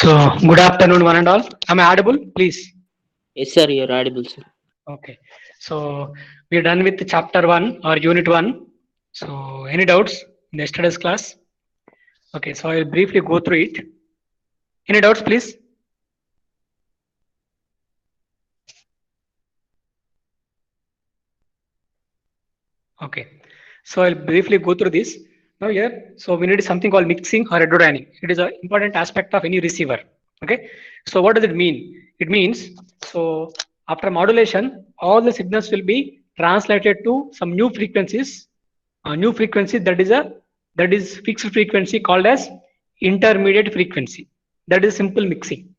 So, good afternoon, one and all. Am I audible? Please. Yes, sir, you're audible, sir. Okay. So, we're done with chapter 1 or unit 1. So, any doubts in yesterday's class? Okay, so I'll briefly go through it. Any doubts, please? Okay. So, I'll briefly go through this. Now, here, so we need something called mixing or heterodyning. It is an important aspect of any receiver. Okay. So, what does it mean? It means, so after modulation, all the signals will be translated to some new frequencies. A new frequency that is fixed frequency called as intermediate frequency. That is simple mixing.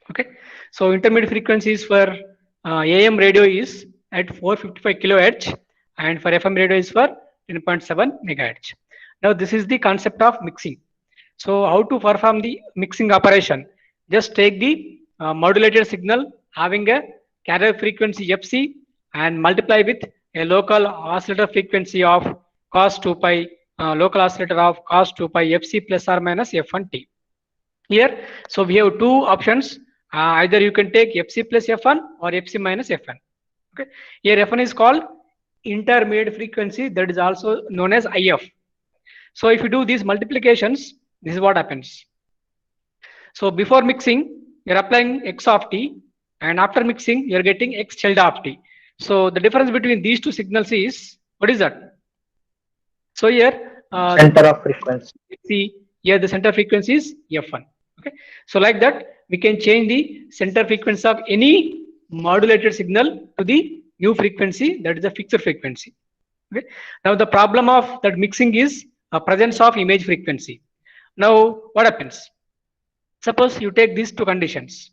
Okay. So, intermediate frequencies for AM radio is at 455 kilohertz and for FM radio is for 10.7 megahertz. Now, this is the concept of mixing. So, how to perform the mixing operation? Just take the modulated signal having a carrier frequency FC and multiply with a local oscillator frequency of cos 2 pi, local oscillator of cos 2 pi FC plus or minus F1T. Here, so we have two options. Either you can take Fc plus F1 or Fc minus Fn. Okay. Here F1 is called intermediate frequency, that is also known as IF. So if you do these multiplications, this is what happens. So before mixing, you're applying x of t, and after mixing, you're getting x tilde of t. So the difference between these two signals is, what is that? So here, Center of frequency. see here the center frequency is F1. Okay. So like that, we can change the center frequency of any modulated signal to the new frequency, that is a fixed frequency. Okay. Now the problem of that mixing is a presence of image frequency. Now what happens? Suppose you take these two conditions.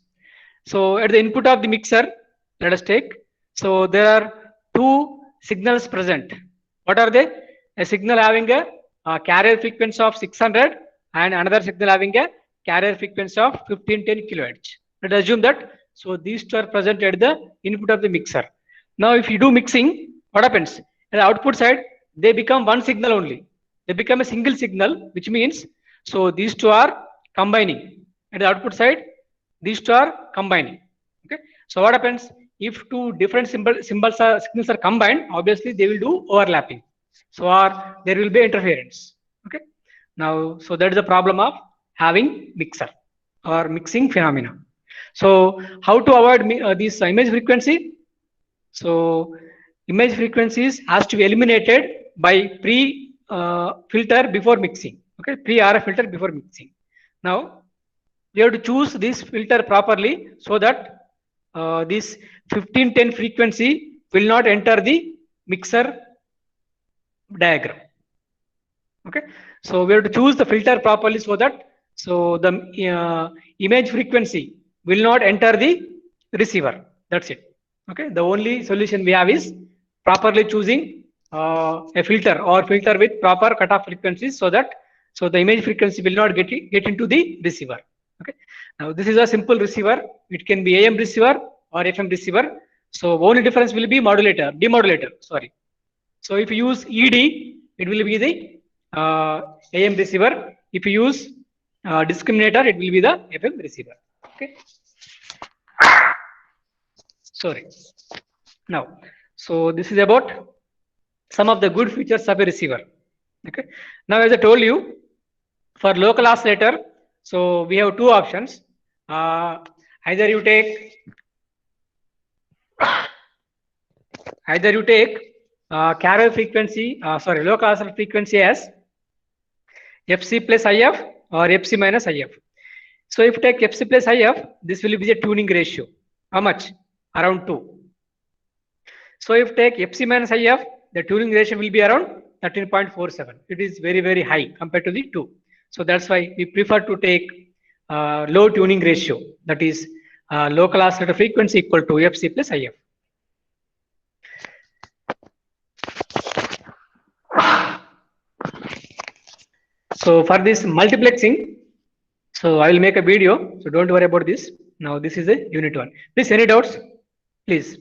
So at the input of the mixer, let us take. So there are two signals present. What are they? A signal having a carrier frequency of 600 and another signal having a carrier frequency of 1510 kilohertz. Let us assume that. So these two are present at the input of the mixer. Now if you do mixing, what happens? At the output side, they become one signal only. They become a single signal, which means, so these two are combining. At the output side, these two are combining. Okay. So what happens? If two different signals are combined, obviously they will do overlapping. So or there will be interference. Okay. Now, so that is the problem of having mixer or mixing phenomena. So how to avoid this image frequency? So image frequencies has to be eliminated by pre filter before mixing. Okay, pre RF filter before mixing. Now we have to choose this filter properly so that this 1510 frequency will not enter the mixer diagram. Okay, so we have to choose the filter properly so that the image frequency will not enter the receiver. That's it. Okay, the only solution we have is properly choosing a filter or filter with proper cutoff frequencies so that the image frequency will not get into the receiver. Okay, now this is a simple receiver. It can be AM receiver or FM receiver. So only difference will be demodulator. Sorry. So if you use ED, it will be the AM receiver. If you use discriminator, it will be the FM receiver. Okay. Sorry. Now, so this is about some of the good features of a receiver. Okay. Now, as I told you, for local oscillator, so we have two options. Either you take carrier frequency, local oscillator frequency as Fc plus IF or Fc minus IF. So if you take Fc plus IF, this will be the tuning ratio. How much? Around 2. So if you take Fc minus IF, the tuning ratio will be around 13.47. It is very, very high compared to the 2. So that's why we prefer to take low tuning ratio, that is local oscillator frequency equal to Fc plus IF. So for this multiplexing, so I will make a video. So don't worry about this. Now this is a unit 1. Please, any doubts? Please.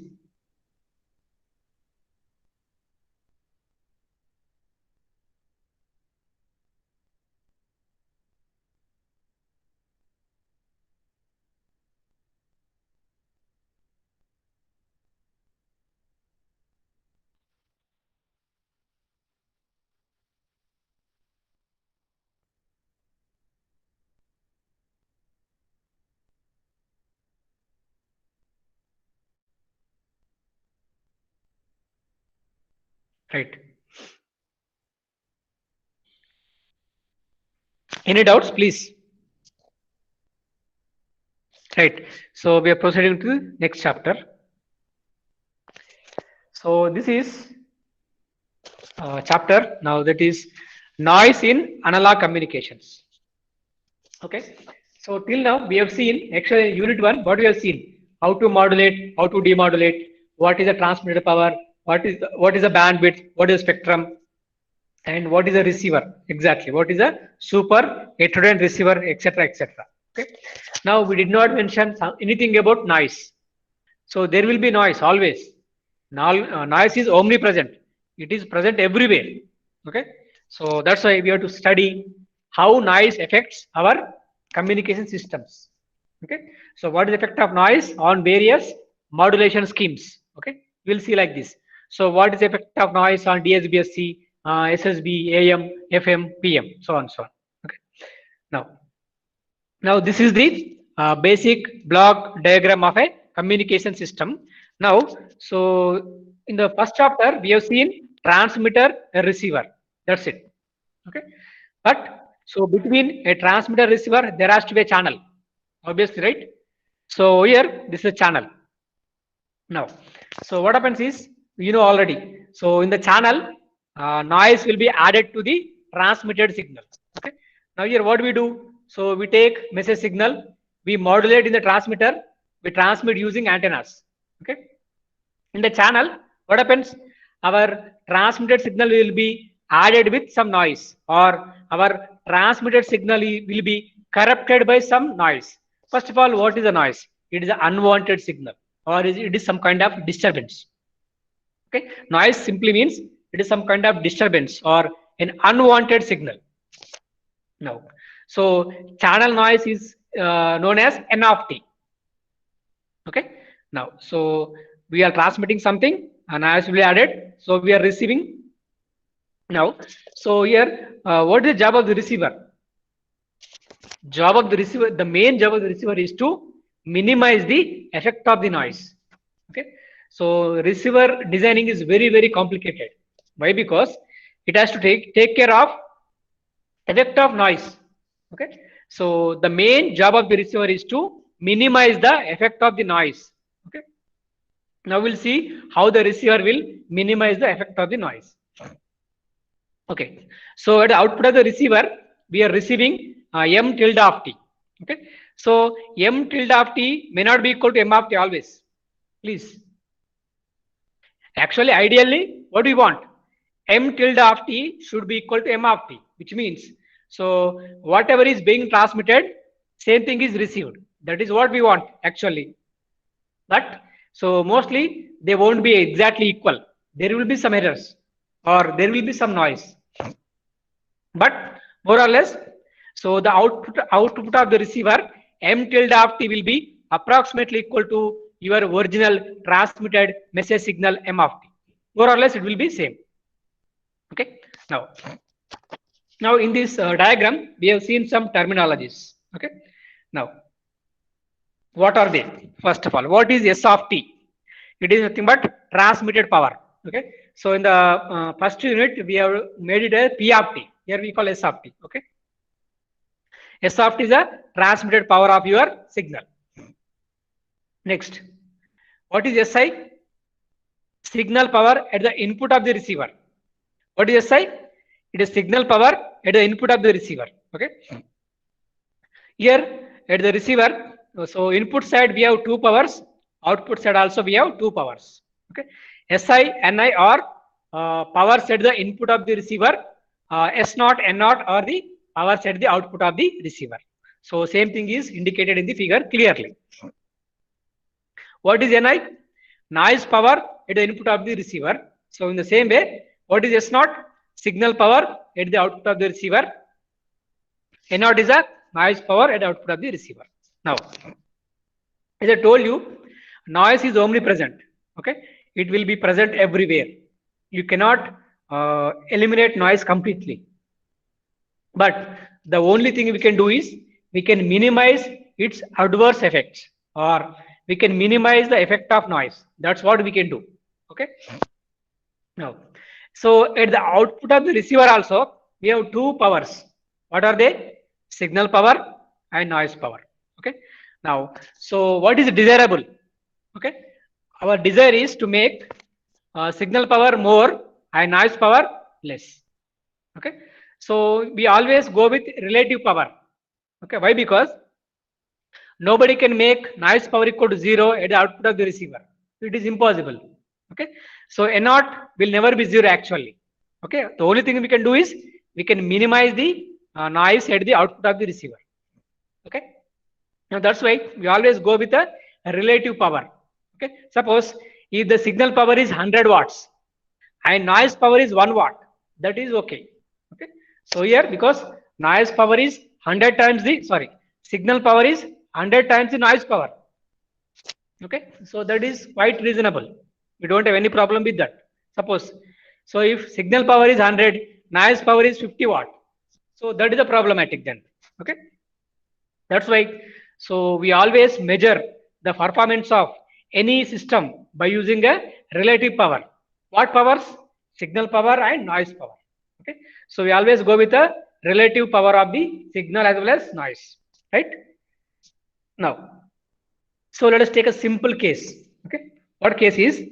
Right. Any doubts, please? Right. So we are proceeding to the next chapter. So this is chapter now, that is noise in analog communications. Okay. So till now we have seen actually unit 1 what we have seen, how to modulate, how to demodulate, what is the transmitted power, what is the bandwidth, what is the spectrum, and what is a receiver exactly, what is a super heterodyne receiver, etc., etc. Okay. Now we did not mention anything about noise. So there will be noise always. Now noise is omnipresent, it is present everywhere. Okay. So that's why we have to study how noise affects our communication systems. Okay. So what is the effect of noise on various modulation schemes? Okay. We'll see like this. So what is the effect of noise on DSBSC, SSB, AM, FM, PM, so on, so on. Okay. Now this is the basic block diagram of a communication system. Now, so in the first chapter we have seen transmitter and receiver. That's it. Okay. But so between a transmitter receiver there has to be a channel, obviously, right? So here this is a channel. Now, so what happens is, you know already. So in the channel, noise will be added to the transmitted signal. Okay. Now here what we do? So we take message signal, we modulate in the transmitter, we transmit using antennas. Okay. In the channel, what happens? Our transmitted signal will be added with some noise, or our transmitted signal will be corrupted by some noise. First of all, what is a noise? It is an unwanted signal, or it is some kind of disturbance. Okay. Noise simply means it is some kind of disturbance or an unwanted signal. Now, so channel noise is known as N of T. Okay. Now, so we are transmitting something, and noise will be added. So we are receiving. Now, so here, what is the job of the receiver? Job of the receiver, the main job of the receiver is to minimize the effect of the noise. Okay. So receiver designing is very, very complicated. Why? Because it has to take care of effect of noise. Okay. So the main job of the receiver is to minimize the effect of the noise. Okay. Now we'll see how the receiver will minimize the effect of the noise. Okay. So at the output of the receiver, we are receiving m tilde of t. Okay. So m tilde of t may not be equal to m of t always. Please. Actually, ideally, what do we want? M tilde of t should be equal to m of t, which means, so whatever is being transmitted, same thing is received. That is what we want actually. But so mostly they won't be exactly equal. There will be some errors or there will be some noise. But more or less, so the output of the receiver m tilde of t will be approximately equal to your original transmitted message signal m of t. More or less it will be same. Okay. Now in this diagram we have seen some terminologies. Okay. Now what are they? First of all, what is S of t? It is nothing but transmitted power. Okay. So in the first unit we have made it a P of t. Here we call S of t. Okay. S of t is a transmitted power of your signal. Next, what is SI? Signal power at the input of the receiver. What is SI? It is signal power at the input of the receiver. Okay. Here at the receiver, so input side we have two powers, output side also we have two powers. Okay. SI, NI are powers at the input of the receiver. S0, N0 are the powers at the output of the receiver. So same thing is indicated in the figure clearly. What is NI? Noise power at the input of the receiver. So in the same way, what is S0? Signal power at the output of the receiver. N0 is a noise power at the output of the receiver. Now, as I told you, noise is omnipresent. Okay, it will be present everywhere. You cannot eliminate noise completely. But the only thing we can do is we can minimize its adverse effects, or we can minimize the effect of noise. That's what we can do. Okay. Now, So at the output of the receiver also, we have two powers. What are they? Signal power and noise power. Okay. Now, so what is desirable? Okay. Our desire is to make signal power more and noise power less. Okay. So we always go with relative power. Okay. Why? Because nobody can make noise power equal to 0 at the output of the receiver. It is impossible. Okay. So N naught will never be 0 actually. Okay. The only thing we can do is we can minimize the noise at the output of the receiver. Okay. Now that's why we always go with a relative power. Okay. Suppose if the signal power is 100 watts and noise power is 1 watt, that is okay. Okay. So here because noise power is 100 times the signal power is 100 times the noise power. Okay. So that is quite reasonable. We don't have any problem with that. Suppose so if signal power is 100, noise power is 50 watt. So that is a problematic then. Okay. That's why so we always measure the performance of any system by using a relative power. What powers? Signal power and noise power. Okay. So we always go with a relative power of the signal as well as noise. Right? Now, so let us take a simple case. Okay. What case is?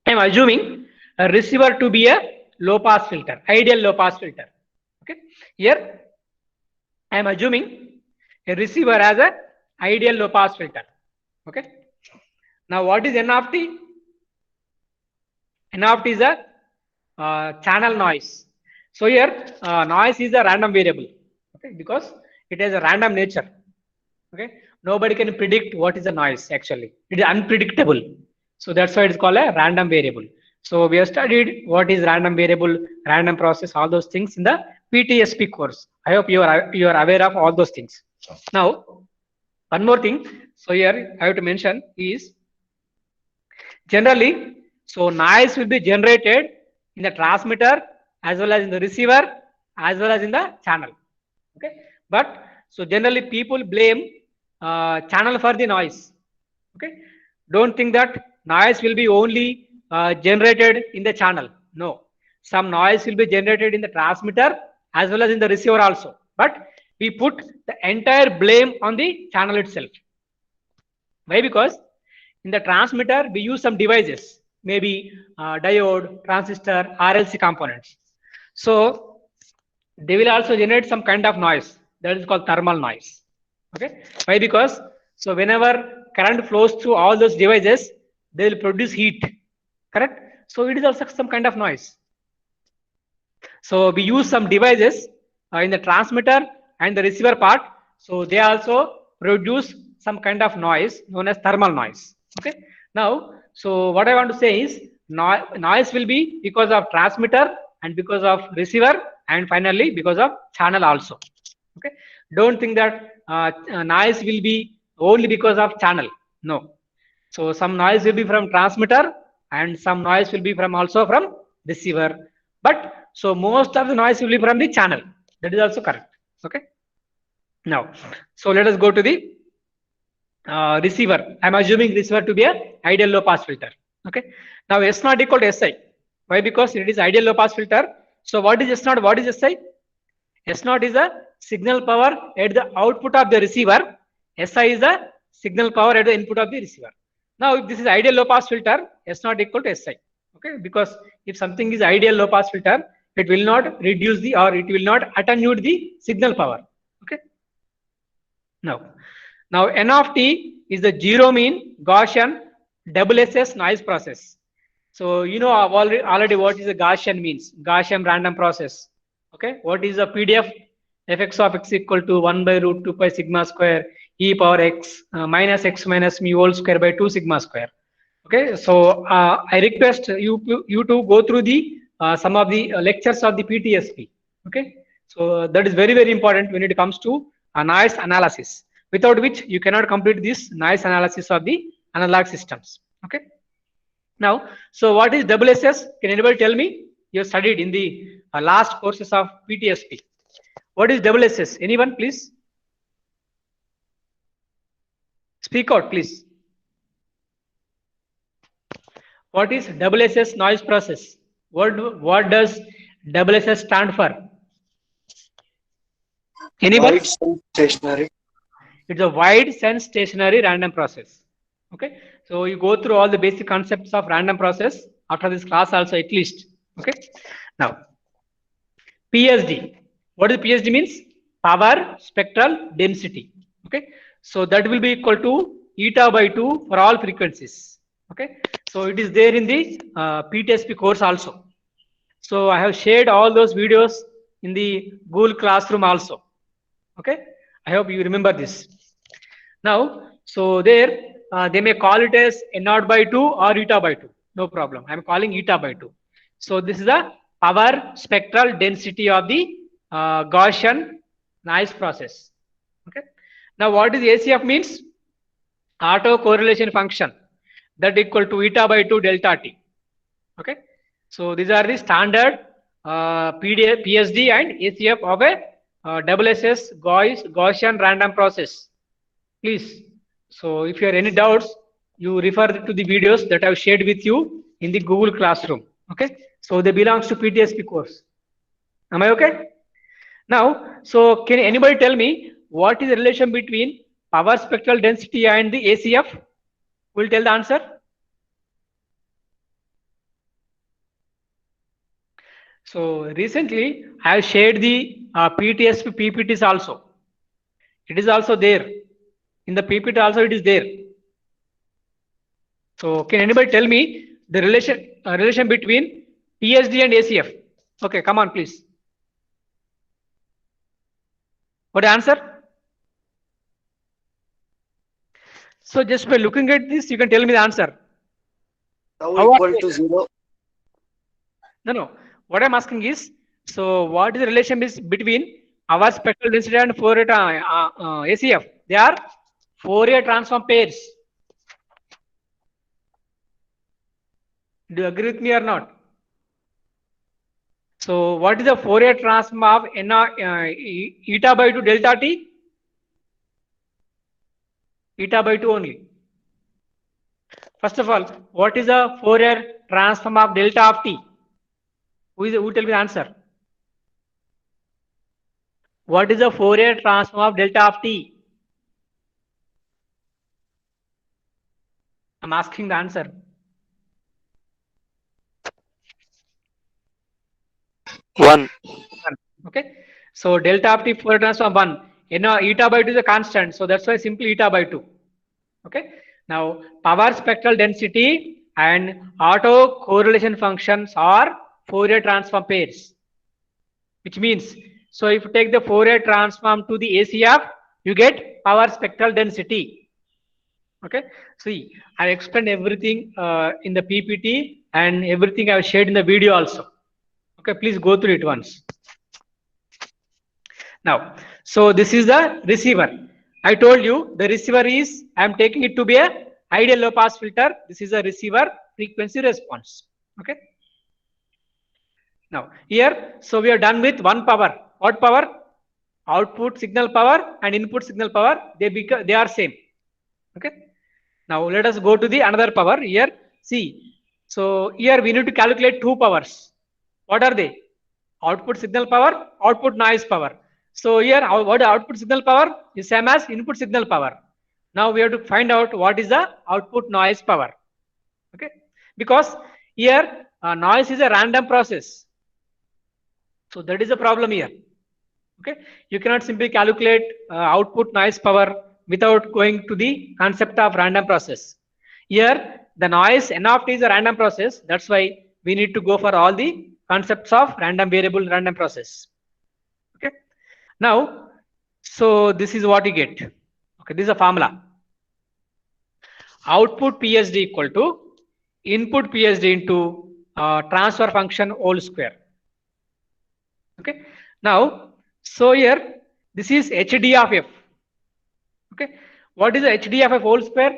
I am assuming a receiver to be a low pass filter, ideal low pass filter. Okay. Here I am assuming a receiver as a ideal low pass filter. Okay. Now what is N of t? N of t is a channel noise. So here noise is a random variable. Okay, because it has a random nature. Okay, nobody can predict what is the noise actually. It is unpredictable. So that's why it's called a random variable. So we have studied what is random variable, random process, all those things in the PTSP course. I hope you are aware of all those things. Now, one more thing. So here I have to mention is generally, so noise will be generated in the transmitter as well as in the receiver as well as in the channel. Okay, but so generally people blame channel for the noise. Okay, don't think that noise will be only generated in the channel. No, some noise will be generated in the transmitter as well as in the receiver also. But we put the entire blame on the channel itself. Why? Because in the transmitter we use some devices, maybe diode, transistor, RLC components. So they will also generate some kind of noise that is called thermal noise. Okay. Why? Because so whenever current flows through all those devices, they will produce heat. Correct. So it is also some kind of noise. So we use some devices in the transmitter and the receiver part. So they also produce some kind of noise known as thermal noise. Okay. Now, so what I want to say is noise will be because of transmitter and because of receiver and finally because of channel also. Okay. Don't think that noise will be only because of channel. No. So some noise will be from transmitter and some noise will be from also from receiver. But so most of the noise will be from the channel. That is also correct. Okay. Now, so let us go to the receiver. I'm assuming receiver to be a ideal low pass filter. Okay. Now S naught equal to Si. Why? Because it is ideal low pass filter. So what is S naught? What is Si? S naught is a signal power at the output of the receiver. Si is the signal power at the input of the receiver. Now, if this is ideal low pass filter, S naught equal to Si. Okay, because if something is ideal low pass filter, it will not reduce the or it will not attenuate the signal power. Okay. Now N of t is the zero mean Gaussian double SS noise process. So you know already what is a Gaussian means. Gaussian random process. Okay, what is a PDF? Fx of x equal to 1 by root 2 pi sigma square e power x minus x minus mu whole square by 2 sigma square. Okay, so I request you to go through the some of the lectures of the PTSP. Okay, so that is very important when it comes to noise analysis, without which you cannot complete this noise analysis of the analog systems. Okay. Now, so what is WSS? Can anybody tell me? You studied in the last courses of PTSP. What is WSS? Anyone, please? Speak out, please. What is WSS noise process? What does WSS stand for? Anybody? Wide sense stationary. It's a wide sense stationary random process. Okay, so you go through all the basic concepts of random process after this class also at least. Okay, now PSD. What does PSD means? Power spectral density. Okay, so that will be equal to eta by 2 for all frequencies. Okay, so it is there in the PTSP course also. So I have shared all those videos in the Google Classroom also. Okay, I hope you remember this. Now, so there they may call it as n naught by 2 or eta by 2. No problem. I am calling eta by 2. So this is the power spectral density of the Gaussian noise process. Okay. Now, what is ACF means? Auto correlation function that equal to eta by 2 delta t. Okay. So these are the standard PSD and ACF of a WSS Gaussian random process. Please. So if you have any doubts, you refer to the videos that I have shared with you in the Google Classroom. Okay. So they belongs to PTSP course. Am I okay? Now, so can anybody tell me what is the relation between power spectral density and the ACF? Who will tell the answer? So recently I have shared the PTSP PPTs also. It is also there. In the PPT also it is there. So can anybody tell me the relation between PSD and ACF? Okay, come on please. What answer? So just by looking at this, you can tell me the answer. Tau How equal to 0. No. What I'm asking is, so what is the relation between our spectral density and Fourier ACF? They are Fourier transform pairs. Do you agree with me or not? So what is the Fourier transform of eta by 2 delta t? Eta by 2 only. First of all, what is the Fourier transform of delta of t? Who tell me the answer? What is the Fourier transform of delta of t? I'm asking the answer. One. Okay. So delta of t Fourier transform 1. Eta by 2 is a constant. So that's why simply eta by 2. Okay. Now power spectral density and auto correlation functions are Fourier transform pairs. Which means, so if you take the Fourier transform to the ACF, you get power spectral density. Okay. See, I explained everything in the PPT and everything I have shared in the video also. Okay, please go through it once. Now, so this is the receiver. I told you the receiver is, I am taking it to be a ideal low pass filter. This is a receiver frequency response. Okay. Now here, so we are done with one power. What power? Output signal power and input signal power. They are same. Okay. Now let us go to the another power here. See, so here we need to calculate two powers. What are they? Output signal power, output noise power. So here, what output signal power is same as input signal power. Now we have to find out what is the output noise power. Okay, because here noise is a random process. So that is the problem here. Okay, you cannot simply calculate output noise power without going to the concept of random process. Here, the noise n of t is a random process. That's why we need to go for all the concepts of random variable, random process. Okay. Now, so this is what you get. Okay, this is a formula. Output PSD equal to input PSD into transfer function whole square. Okay. Now, so here this is HD of f. Okay. What is the HD of f whole square?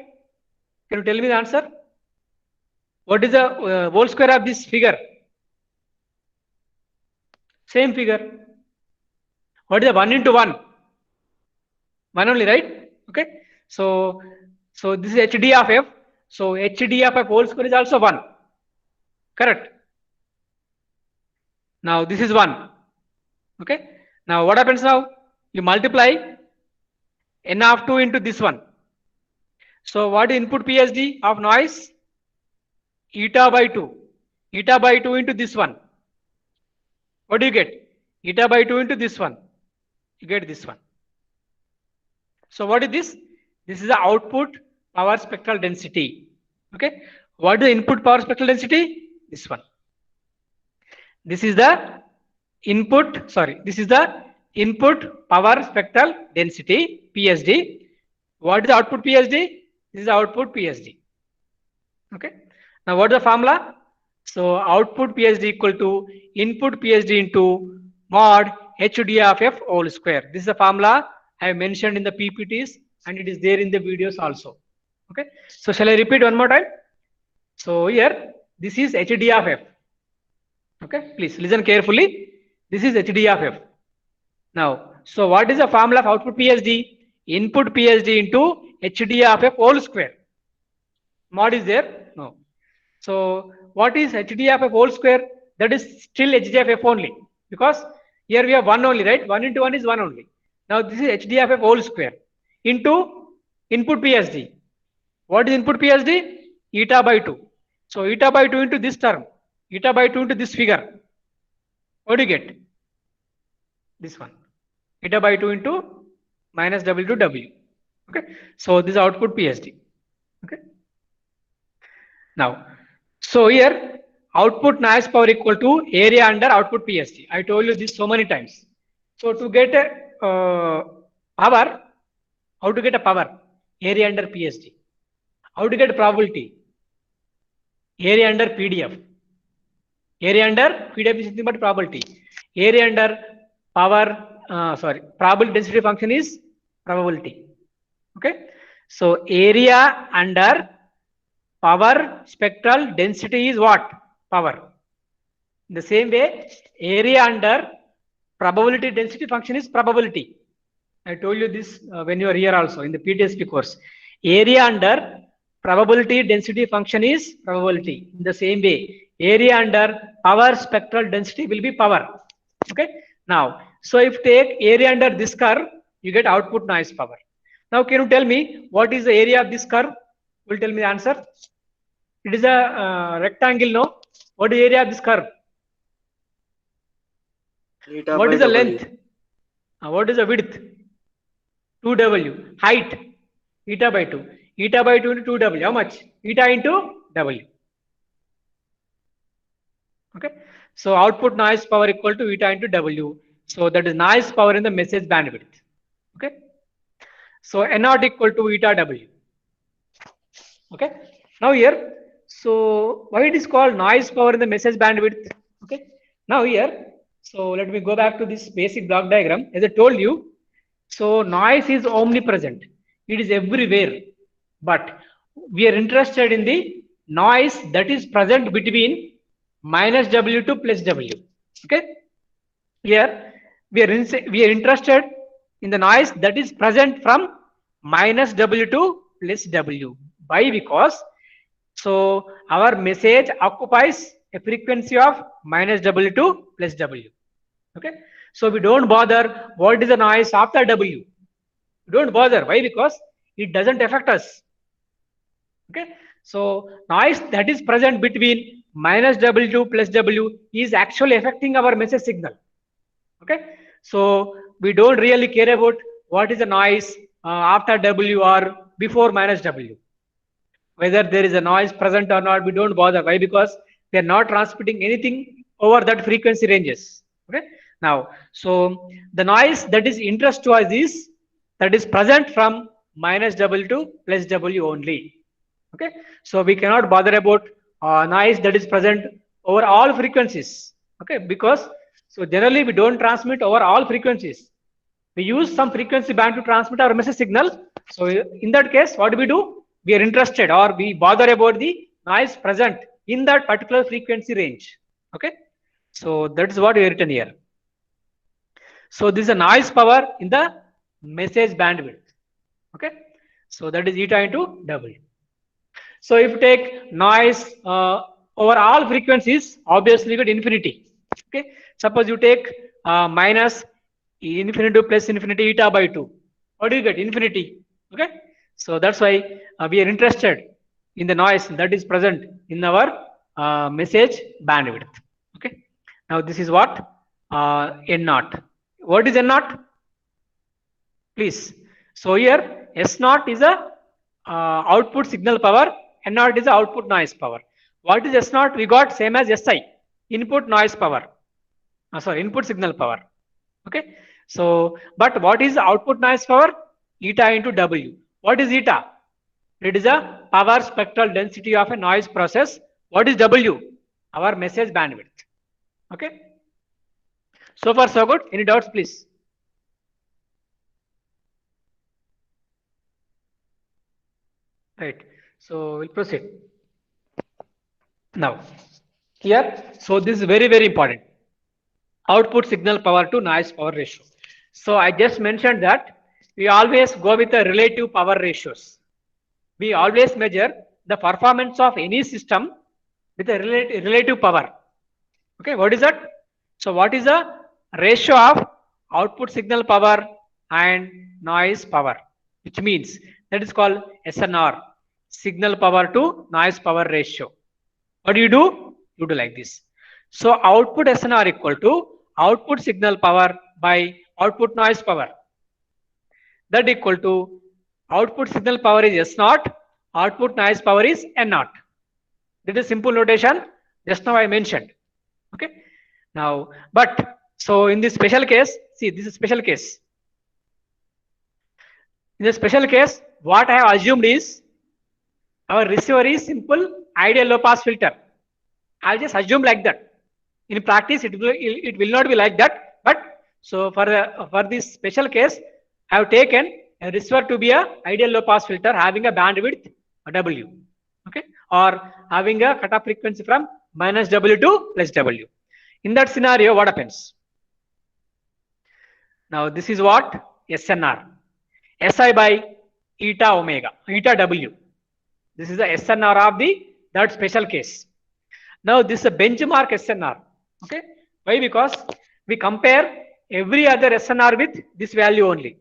Can you tell me the answer? What is the whole square of this figure? Same figure. What is the 1 into 1? 1 only, right? Okay. So this is HD of f. So HD of f whole square is also 1. Correct. Now this is 1. Okay. Now what happens now? You multiply n of 2 into this one. So what is input PSD of noise? Eta by 2. Eta by 2 into this one. What do you get? Eta by 2 into this one. You get this one. So what is this? This is the output power spectral density. Okay. What is the input power spectral density? This one. This is the input, sorry, this is the input power spectral density, PSD. What is the output PSD? This is the output PSD. Okay. Now what is the formula? So output PSD equal to input PSD into mod HD of F whole square. This is the formula I have mentioned in the PPTs and it is there in the videos also. Okay. So shall I repeat one more time? So here, this is HD of F. Okay. Please listen carefully. This is HD of F. Now, so what is the formula of output PSD? Input PSD into HD of F whole square. Mod is there? No. So what is HD of F whole square? That is still HD of F only. Because here we have 1 only, right? 1 into 1 is 1 only. Now this is HD of F whole square into input PSD. What is input PSD? Eta by 2. So eta by 2 into this term. Eta by 2 into this figure. What do you get? This one. Eta by 2 into minus W to W. Okay. So this is output PSD. Okay. Now, so here output noise power equal to area under output PSD. I told you this so many times. So to get a power, how to get a power? Area under PSD. How to get a probability? Area under PDF. Area under PDF is nothing but probability. Area under power, probability density function is probability. Okay. So area under power spectral density is what? Power. In the same way, area under probability density function is probability. I told you this when you are here also in the PTSP course. Area under probability density function is probability. In the same way, area under power spectral density will be power. Okay. Now, so if you take area under this curve, you get output noise power. Now, can you tell me what is the area of this curve? Will tell me the answer. It is a rectangle, no? What is the area of this curve? Eta What by is the W. length? What is the width? 2W. Height? Eta by 2. Eta by 2 into 2W. How much? Eta into W. Okay. So output noise power equal to eta into W. So that is noise power in the message bandwidth. Okay. So N0 equal to eta W. Okay. Now here, so why it is called noise power in the message bandwidth? Okay. Now here, so let me go back to this basic block diagram. As I told you, so noise is omnipresent. It is everywhere. But we are interested in the noise that is present between minus W to plus W. Okay. Here we are interested in the noise that is present from minus W to plus W. Why? Because so our message occupies a frequency of minus W to plus W. Okay. So we don't bother what is the noise after W. We don't bother. Why? Because it doesn't affect us. Okay. So noise that is present between minus W to plus W is actually affecting our message signal. Okay. So we don't really care about what is the noise after W or before minus W. Whether there is a noise present or not, we don't bother. Why? Because we are not transmitting anything over that frequency ranges. Okay. Now, so the noise that is interest to us is that is present from minus W to plus W only. Okay. So we cannot bother about noise that is present over all frequencies. Okay. Because so generally we don't transmit over all frequencies. We use some frequency band to transmit our message signal. So in that case, what do? We are interested or we bother about the noise present in that particular frequency range. Okay. So that is what we have written here. So this is a noise power in the message bandwidth. Okay. So that is eta into W. So if you take noise over all frequencies, obviously you get infinity. Okay. Suppose you take minus infinity to plus infinity eta by 2. What do you get? Infinity. Okay. So that's why we are interested in the noise that is present in our message bandwidth. Okay. Now this is what N naught. What is N naught? Please. So here S naught is a output signal power. N naught is the output noise power. What is S naught? We got same as SI, input noise power. Sorry, input signal power. Okay. So, but what is the output noise power? Eta into W. What is eta? It is a power spectral density of a noise process. What is W? Our message bandwidth. Okay. So far so good. Any doubts, please? Right. So we'll proceed. Now, here, so this is very, very important. Output signal power to noise power ratio. So I just mentioned that we always go with the relative power ratios. We always measure the performance of any system with a relative power. Okay, what is that? So what is the ratio of output signal power and noise power, which means that is called SNR, signal power to noise power ratio. What do? You do like this. So output SNR equal to output signal power by output noise power. That equal to output signal power is S naught, output noise power is N naught. That is simple notation. Just now I mentioned. Okay. Now, but so in this special case, see, this is special case. In the special case, what I have assumed is our receiver is simple ideal low pass filter. I'll just assume like that. In practice, it will not be like that. But so for this special case, I have taken a receiver to be a ideal low pass filter having a bandwidth W. Okay, or having a cutoff frequency from minus W to plus W. In that scenario, what happens? Now this is what SNR, SI by eta omega, eta W. This is the SNR of that special case. Now this is a benchmark SNR. Okay, why? Because we compare every other SNR with this value only.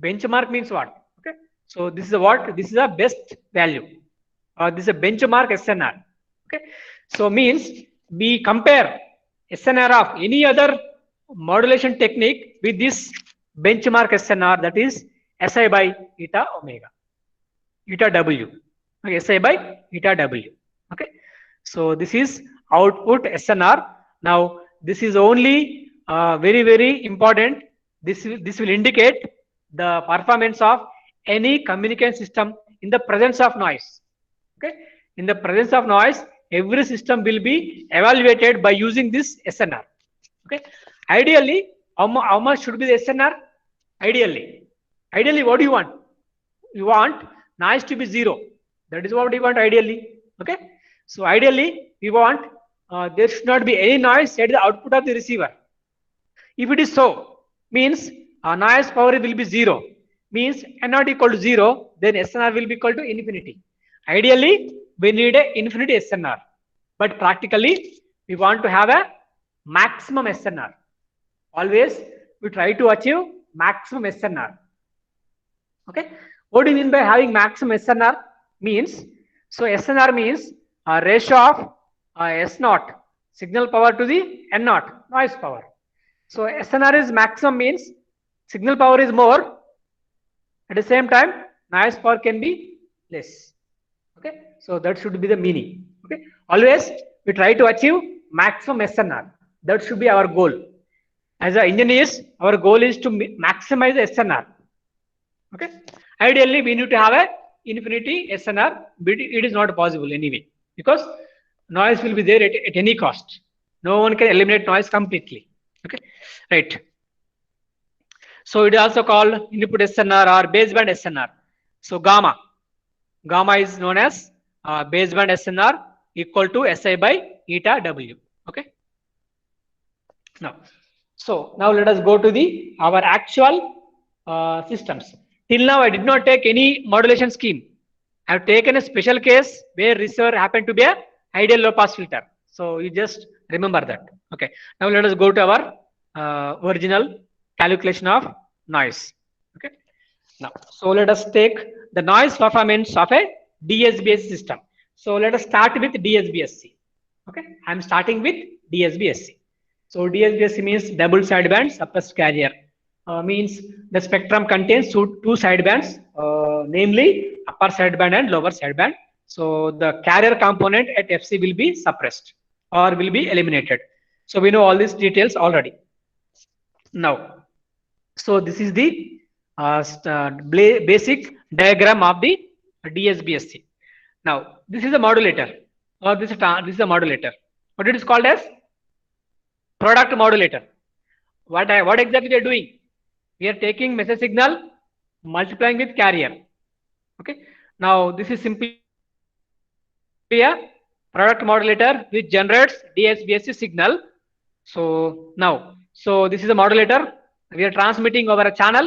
Benchmark means what? Okay, so this is what? This is a best value. This is a benchmark SNR. Okay, so means we compare SNR of any other modulation technique with this benchmark SNR, that is SI by eta omega, eta W. Okay, SI by eta W. Okay, so this is output SNR. Now this is only very, very important. This will indicate the performance of any communication system in the presence of noise. Okay, in the presence of noise, every system will be evaluated by using this SNR. Okay, ideally, how much should be the SNR? Ideally, what do you want? You want noise to be 0. That is what we want ideally. Okay, so ideally we want there should not be any noise at the output of the receiver. If it is so, means noise power will be 0. Means N not equal to 0, then SNR will be equal to infinity. Ideally, we need a infinity SNR, but practically we want to have a maximum SNR. Always we try to achieve maximum SNR. Okay, what do you mean by having maximum SNR? Means, so SNR means a ratio of S naught, signal power, to the N naught, noise power. So SNR is maximum, means signal power is more. At the same time, noise power can be less. Okay, so that should be the meaning. Okay, always we try to achieve maximum SNR. That should be our goal. As an engineers, our goal is to maximize the SNR. Okay, ideally we need to have a infinity SNR, but it is not possible anyway, because noise will be there at any cost. No one can eliminate noise completely. Okay, right. So it is also called input SNR or baseband SNR. So gamma is known as baseband SNR equal to SI by eta W. Okay. Now let us go to our actual systems. Till now I did not take any modulation scheme. I have taken a special case where receiver happened to be a ideal low pass filter. So you just remember that. Okay. Now let us go to our original calculation of noise. Okay. Now, so let us take the noise performance of a DSBSC system. So let us start with DSBSC. Okay, I'm starting with DSBSC. So DSBSC means double sideband suppressed carrier. Means the spectrum contains two sidebands, namely upper sideband and lower sideband. So the carrier component at FC will be suppressed or will be eliminated. So we know all these details already. Now, so this is the basic diagram of the DSBSC. Now, this is a modulator, or this is a modulator. What it is called as? Product modulator. What exactly we are doing? We are taking message signal, multiplying with carrier. Okay. Now, this is simply a product modulator which generates DSBSC signal. So now, so this is a modulator. We are transmitting over a channel.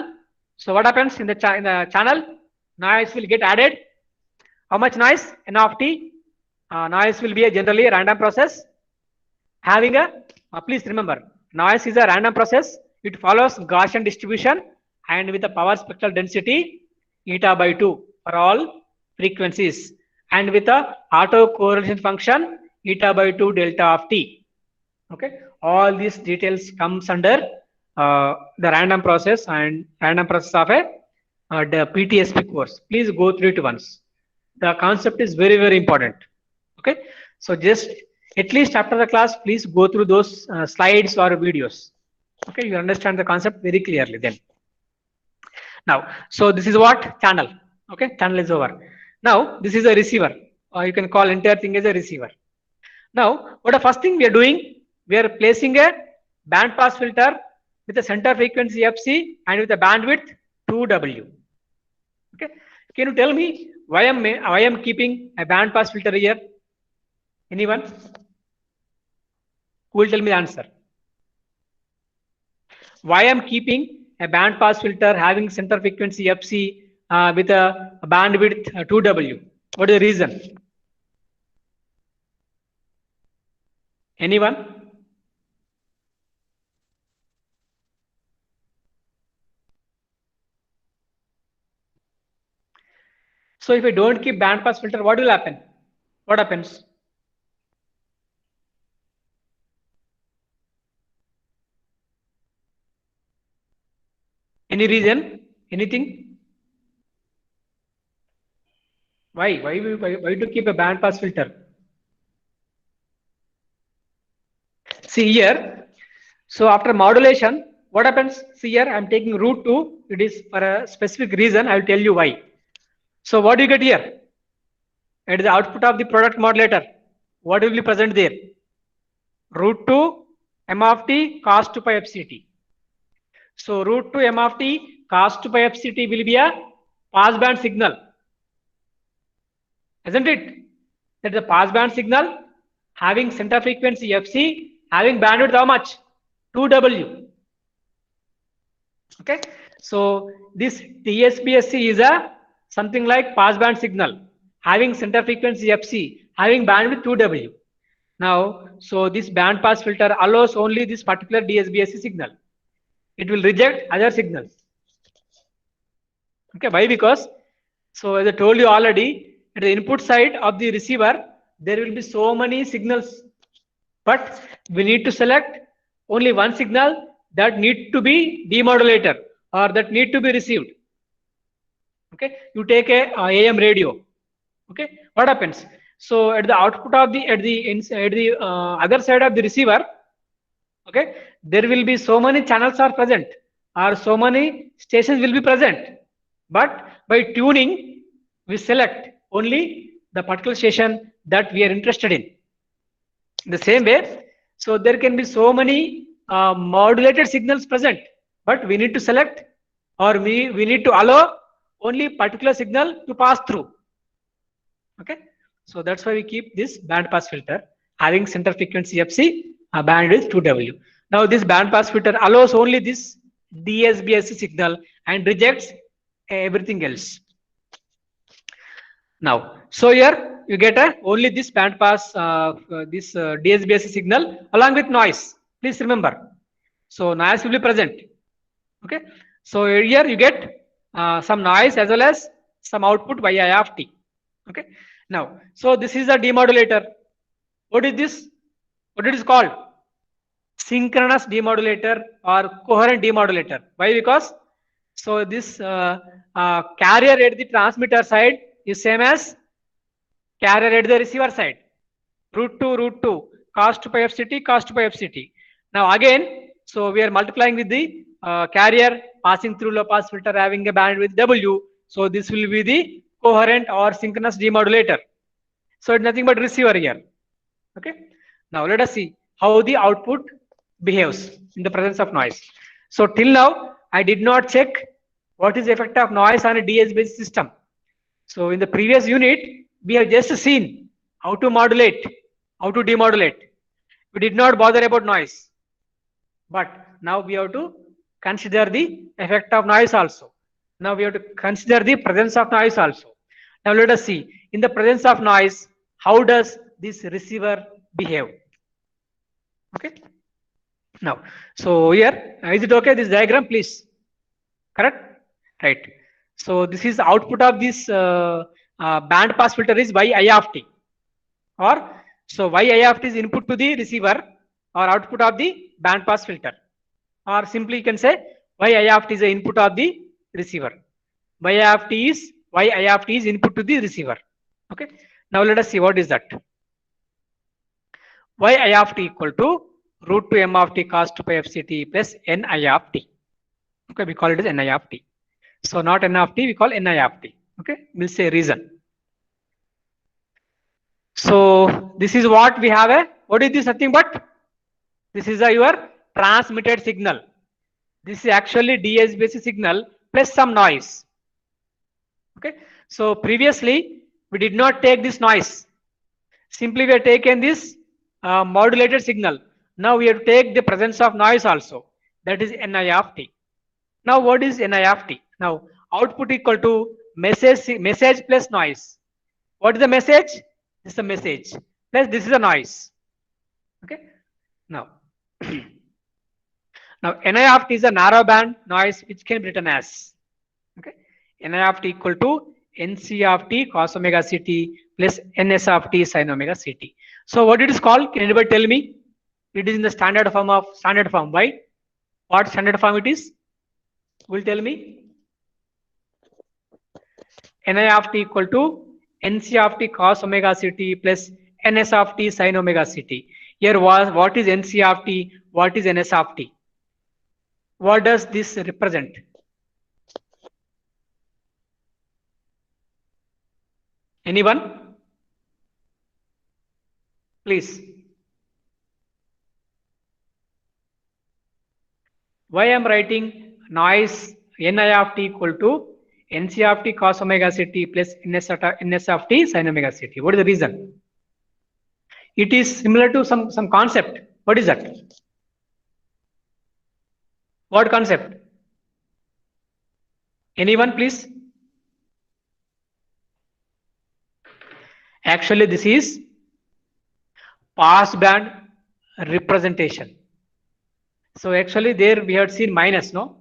So what happens in the channel? Noise will get added. How much noise? N of t. Noise will be a generally a random process. Having a please remember, noise is a random process. It follows Gaussian distribution and with a power spectral density eta by 2 for all frequencies, and with a auto correlation function eta by 2 delta of t. Okay, all these details comes under the random process and random process of the PTSP course. Please go through it once. The concept is very, very important. Okay, so just at least after the class, please go through those slides or videos. Okay, you understand the concept very clearly then. Now, so this is what? Channel. Okay, channel is over. Now, this is a receiver, or you can call entire thing as a receiver. Now, what the first thing we are doing? We are placing a band pass filter with a center frequency FC and with a bandwidth 2W. Okay, can you tell me why I'm keeping a band pass filter here? Anyone? Who will tell me the answer? Why I'm keeping a band pass filter having center frequency FC with a bandwidth 2W? What is the reason? Anyone? So if I don't keep band pass filter, what will happen? What happens? Any reason? Anything? Why to keep a band pass filter? See here. So after modulation, what happens? See here, I'm taking root 2. It is for a specific reason. I will tell you why. So what do you get here? At the output of the product modulator, what will be present there? Root 2 m of t cos 2 pi fct. So root 2 m of t cos 2 pi fct will be a passband signal, isn't it? That is a passband signal having center frequency fc, having bandwidth how much? 2W. Okay. So this DSBSC is a something like passband signal having center frequency fc, having bandwidth 2W. Now, so this band pass filter allows only this particular DSBSC signal. It will reject other signals. Okay, why? Because, so as I told you already, at the input side of the receiver, there will be so many signals, but we need to select only one signal that need to be demodulator or that need to be received. Okay, you take a AM radio. Okay, what happens? So at the output of the at the other side of the receiver, okay, there will be so many channels are present or so many stations will be present, but by tuning we select only the particular station that we are interested in. The same way, so there can be so many modulated signals present, but we need to select or we need to allow only particular signal to pass through. Okay, so that's why we keep this band pass filter having center frequency fc, bandwidth 2W. Now this band pass filter allows only this DSBSC signal and rejects everything else. Now, so here you get only this band pass, this DSBC signal along with noise. Please remember. So noise will be present. Okay. So here you get some noise as well as some output by I of t. Okay. Now, so this is a demodulator. What is this? What it is called? Synchronous demodulator or coherent demodulator. Why? Because so this carrier at the transmitter side is same as carrier at the receiver side. Root 2, cos 2 pi fct, cos 2 pi fct. Now again, so we are multiplying with the carrier passing through low pass filter having a bandwidth W. So this will be the coherent or synchronous demodulator. So it's nothing but receiver here. Okay. Now let us see how the output behaves in the presence of noise. So till now, I did not check what is the effect of noise on a DSBC system. So in the previous unit, we have just seen how to modulate, how to demodulate. We did not bother about noise. But now we have to consider the effect of noise also. Now we have to consider the presence of noise also. Now let us see, in the presence of noise, how does this receiver behave? Okay. Now, so here, is it okay, this diagram, please? Correct? Right. So this is the output of this band pass filter is y I of t. Or, so y I of t is input to the receiver or output of the band pass filter. Or simply you can say y I of t is the input of the receiver. Y I of t is input to the receiver. Okay. Now let us see what is that. Y I of t equal to root 2 m of t cos 2 pi fct plus n I of t. Okay, we call it as n I of t. So not n of t, we call n I of t. Okay, we'll say reason. So this is what we have what is this? Nothing but this is your transmitted signal. This is actually DSBC signal plus some noise. Okay, so previously we did not take this noise. Simply we have taken this modulated signal. Now we have to take the presence of noise also. That is Ni of t. Now what is Ni of t? Now output equal to message plus noise. What is the message? This is the message plus this is the noise. Okay. Now, now Ni of t is a narrow band noise which can be written as, okay, Ni of t equal to Nc of t cos omega ct plus Ns of t sin omega ct. So what it is called? Can anybody tell me? It is in the standard form of standard form. Why? What standard form it is? Will tell me. Ni of t equal to Nc of t cos omega ct plus Ns of t sin omega ct. Here was what is Nc of t? What is Ns of t? What does this represent? Anyone? Please. Why I am writing noise Ni of t equal to Nc of t cos omega ct plus Ns of t sin omega ct. What is the reason? It is similar to some concept. What is that? What concept? Anyone, please? Actually, this is pass band representation. So actually there we had seen minus, no?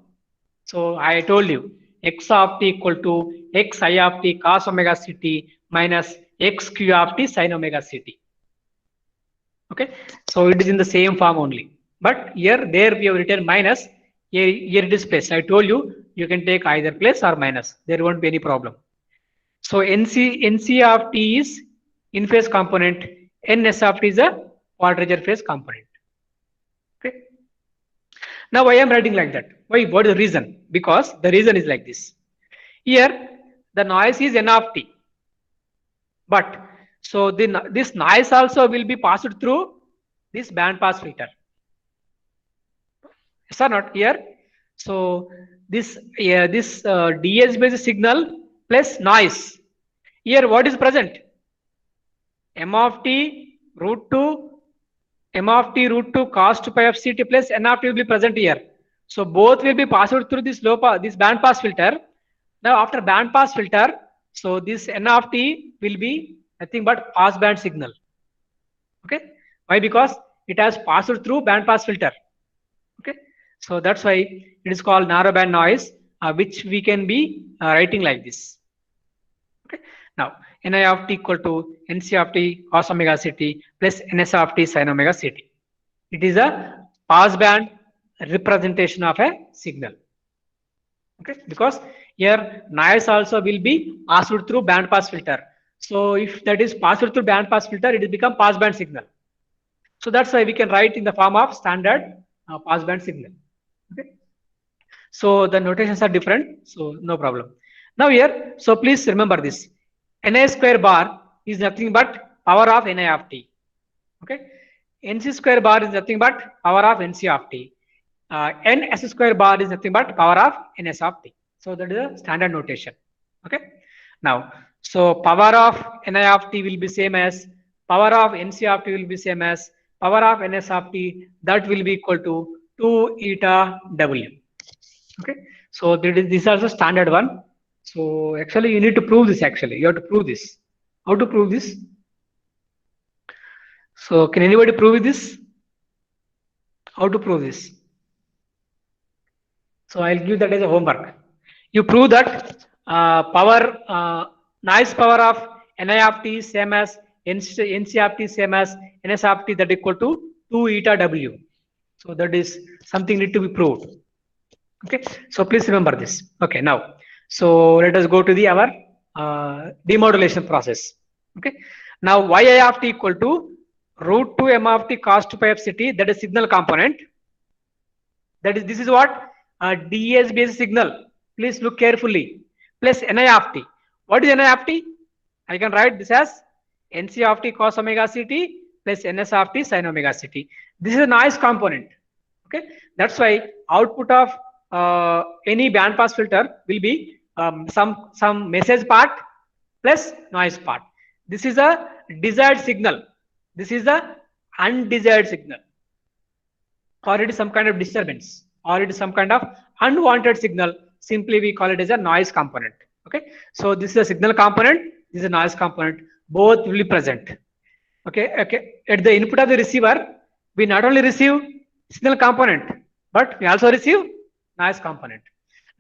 So I told you x of t equal to x I of t cos omega ct minus x q of t sin omega ct. Okay, so it is in the same form only. But here there we have written minus. Here it is plus. I told you you can take either plus or minus. There won't be any problem. So NC of t is in phase component. Ns of t is a quadrature phase component. Okay. Now why I am writing like that? Why? What is the reason? Because the reason is like this. Here the noise is n of t. But so this noise also will be passed through this band pass filter. Yes or not? Here. So this DSBC signal plus noise. Here what is present? M of t root 2 m of t root 2 cos 2 pi fct plus n of t will be present here. So both will be passed through this this band pass filter. Now after band pass filter, so this n of t will be nothing but passband signal. Okay, why? Because it has passed through band pass filter. Okay, so that's why it is called narrowband noise, which we can be writing like this. Okay, now Ni of t equal to Nc of t cos omega ct plus Ns of t sin omega ct. It is a passband representation of a signal. Okay, because here noise also will be passed through band pass filter. So if that is passed through band pass filter, it will become passband signal. So that's why we can write in the form of standard passband signal. Okay. So the notations are different, so no problem. Now here, so please remember this. Ni square bar is nothing but power of Ni of t. Okay. Nc square bar is nothing but power of Nc of t. Ns square bar is nothing but power of Ns of t. So that is a standard notation. Okay. Now, so power of Ni of t will be same as power of Nc of t will be same as power of Ns of t. That will be equal to 2 eta w. Okay. So this is also standard one. So actually you need to prove this. Actually, you have to prove this. How to prove this? So can anybody prove this? How to prove this? So I'll give that as a homework. You prove that noise power of Ni of t same as Nc of t same as Ns of t, that equal to 2 eta w. So that is something need to be proved. Okay. So please remember this. Okay. Now, so let us go to the our demodulation process. Okay. Now yi of t equal to root 2 m of t cos 2 pi f ct, that is signal component. This is what DES based signal. Please look carefully. Plus Ni of t. What is Ni of t? I can write this as Nc of t cos omega ct plus Ns of t sin omega ct. This is a noise component. Okay. That's why output of any band pass filter will be some message part plus noise part. This is a desired signal. This is the undesired signal, or it is some kind of disturbance, or it is some kind of unwanted signal. Simply we call it as a noise component. Okay. So this is a signal component. This is a noise component. Both will be present. Okay. Okay. At the input of the receiver, we not only receive signal component, but we also receive noise component.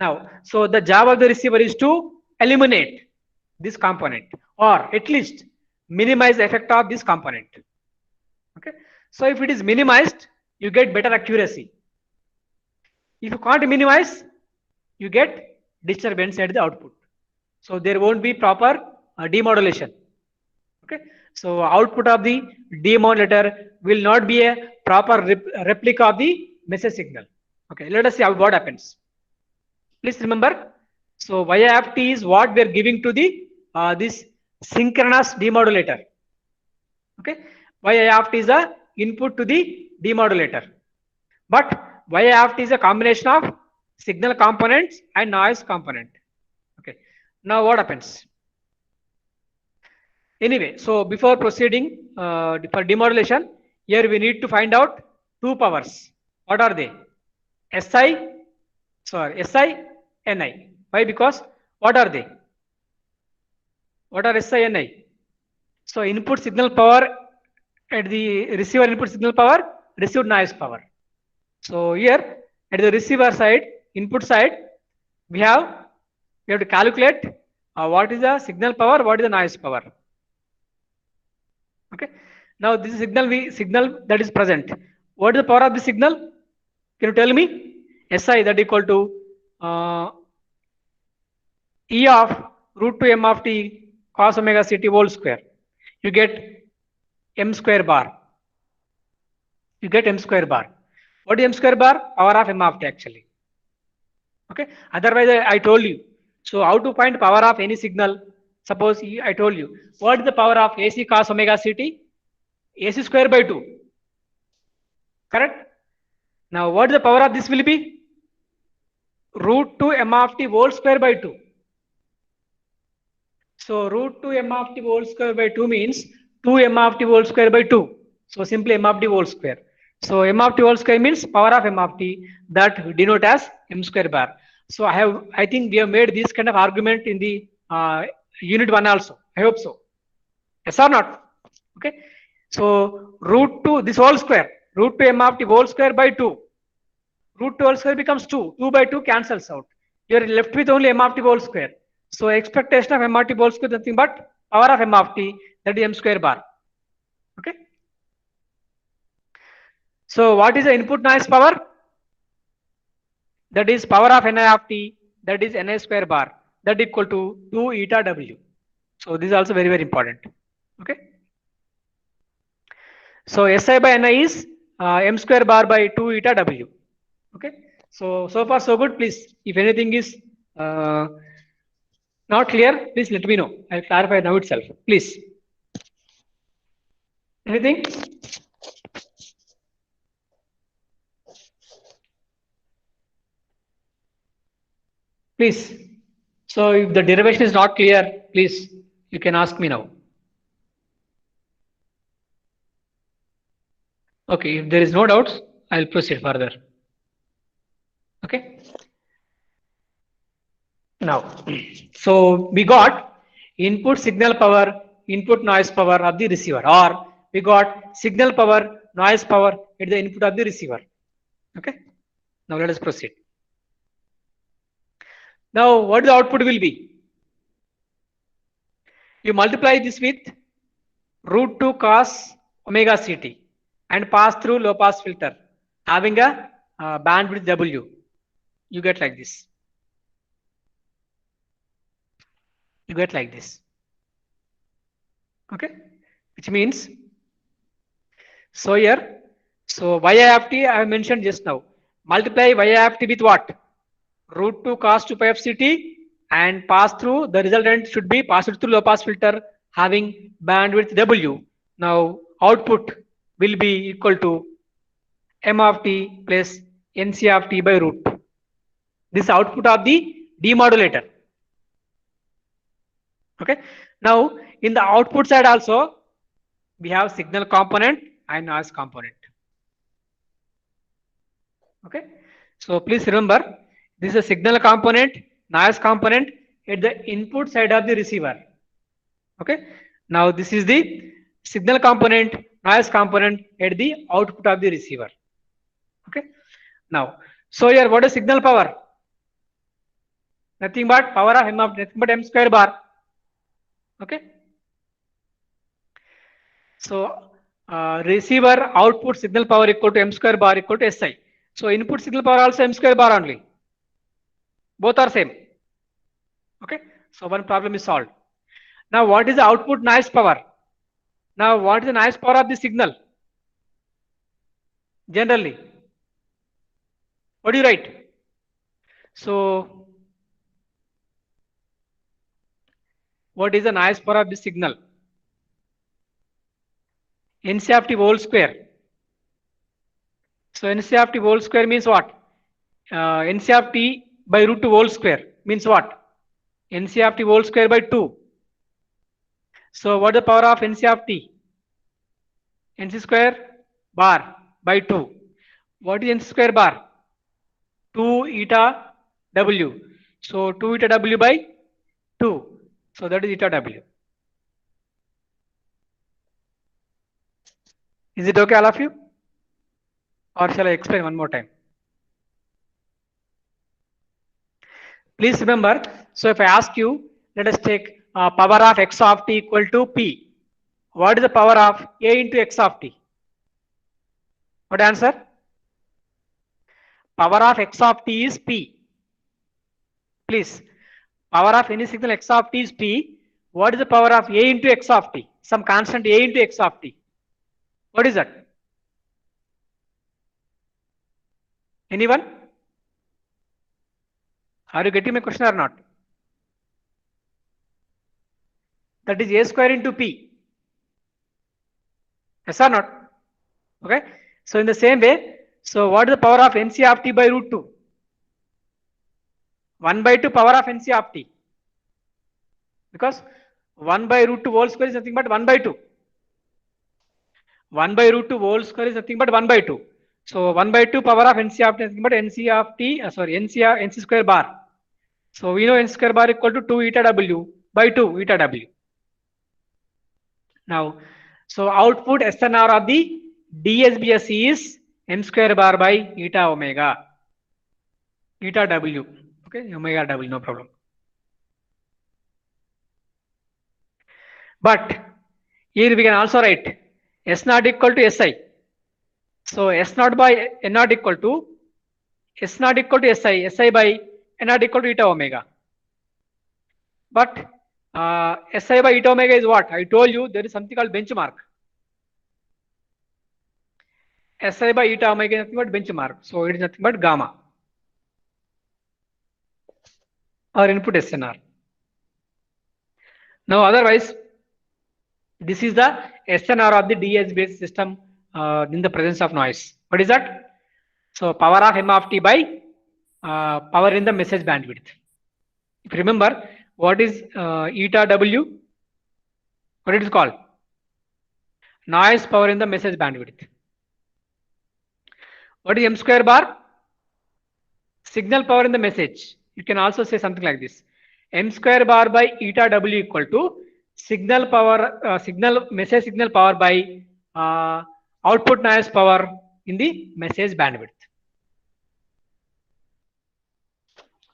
Now, so the job of the receiver is to eliminate this component, or at least minimize the effect of this component. Okay. So if it is minimized, you get better accuracy. If you can't minimize, you get disturbance at the output. So there won't be proper demodulation. Okay. So output of the demodulator will not be a proper replica of the message signal. Okay. Let us see what happens. Please remember. So yi of t is what we are giving to the this synchronous demodulator. Okay. yi of t is a input to the demodulator. But yi of t is a combination of signal components and noise component. Okay. Now what happens? Anyway, so before proceeding for demodulation, here we need to find out two powers. What are they? SI, Ni. Why? Because what are they? What are SI and Ni? So input signal power at the receiver input signal power, received noise power. So here at the receiver side, input side, we have to calculate what is the signal power, what is the noise power. Okay. Now this is signal that is present. What is the power of the signal? Can you tell me? SI, that equal to E of root 2 m of t cos omega ct whole square. You get m square bar. You get m square bar. What is m square bar? Power of m of t actually. Okay. Otherwise, I told you. So how to find power of any signal? Suppose I told you, what is the power of AC cos omega ct? AC square by 2. Correct? Now what is the power of this will be? Root 2 m of t whole square by 2. So root 2 m of t whole square by 2 means 2 m of t whole square by 2. So simply m of t whole square. So m of t whole square means power of m of t, that we denote as m square bar. So I think we have made this kind of argument in the unit 1 also. I hope so. Yes or not? Okay. So root 2, this whole square, root 2 m of t whole square by 2. Root 2 whole square becomes 2. 2 by 2 cancels out. You are left with only m of t whole square. So expectation of m of t whole square is nothing but power of m of t, that is m square bar. Okay. So what is the input noise power? That is power of ni of t, that is ni square bar, that equal to 2 eta w. So this is also very, very important. Okay. So SI by Ni is m square bar by 2 eta w. Okay. So far so good. Please, if anything is not clear, please let me know. I'll clarify now itself. Please. Anything? Please. So if the derivation is not clear, please, you can ask me now. Okay, if there is no doubts, I'll proceed further. Okay. Now, so we got input signal power, input noise power of the receiver, or we got signal power, noise power at the input of the receiver. Okay. Now let us proceed. Now, what the output will be? You multiply this with root 2 cos omega ct and pass through low pass filter having a bandwidth W. You get like this. You get like this. Okay, which means, so here, so y/t I have mentioned just now. Multiply y/t with what? Root 2 cos 2 pi f ct and pass through, the resultant should be passed through low pass filter having bandwidth W. Now output will be equal to m of t plus nc of t by root. This output of the demodulator. Okay. Now in the output side also we have signal component and noise component. Okay. So please remember, this is a signal component, noise component at the input side of the receiver. Okay. Now this is the signal component, noise component at the output of the receiver. Okay. Now, so here what is signal power? Nothing but power of m of nothing but m square bar. Okay. So receiver output signal power equal to m square bar equal to SI. So input signal power also m square bar only. Both are same. Okay. So one problem is solved. Now what is the output noise power? Now what is the noise power of the signal? Generally, what do you write? So what is the noise power of the signal? NC of t whole square. So NC of t whole square means what? NC of t by root 2 whole square means what? NC of t whole square by 2. So what is the power of NC of t? NC square bar by 2. What is NC square bar? 2 eta W. So 2 eta W by 2. So that is eta W. Is it okay, all of you? Or shall I explain one more time? Please remember, so if I ask you, let us take power of x of t equal to P. What is the power of A into x of t? What answer? Power of x of t is P. Please, power of any signal x of t is P. What is the power of A into x of t? Some constant A into x of t. What is that? Anyone? Are you getting my question or not? That is A square into P. Yes or not? Okay. So in the same way, so what is the power of NC of t by root 2? 1 by 2 power of NC of t. Because 1 by root 2 whole square is nothing but 1 by 2. 1 by root 2 whole square is nothing but 1 by 2. So 1 by 2 power of NC of t is nothing but NC of t, NC square bar. So we know NC square bar equal to 2 eta W by 2 eta W. Now, so output SNR of the DSBSC is m square bar by eta omega, eta W. Okay, omega W, no problem. But here we can also write S naught equal to Si. So S naught by N naught equal to S naught equal to Si by N naught equal to eta omega. But Si by eta omega is what? I told you there is something called benchmark. Si by eta omega is nothing but benchmark. So it is nothing but gamma or input SNR. Now otherwise, this is the SNR of the DSBS system in the presence of noise. What is that? So power of M of t by power in the message bandwidth. If you remember, what is eta W? What it is called? Noise power in the message bandwidth. What is M square bar? Signal power in the message. You can also say something like this. M square bar by eta W equal to signal power, message signal power by output noise power in the message bandwidth.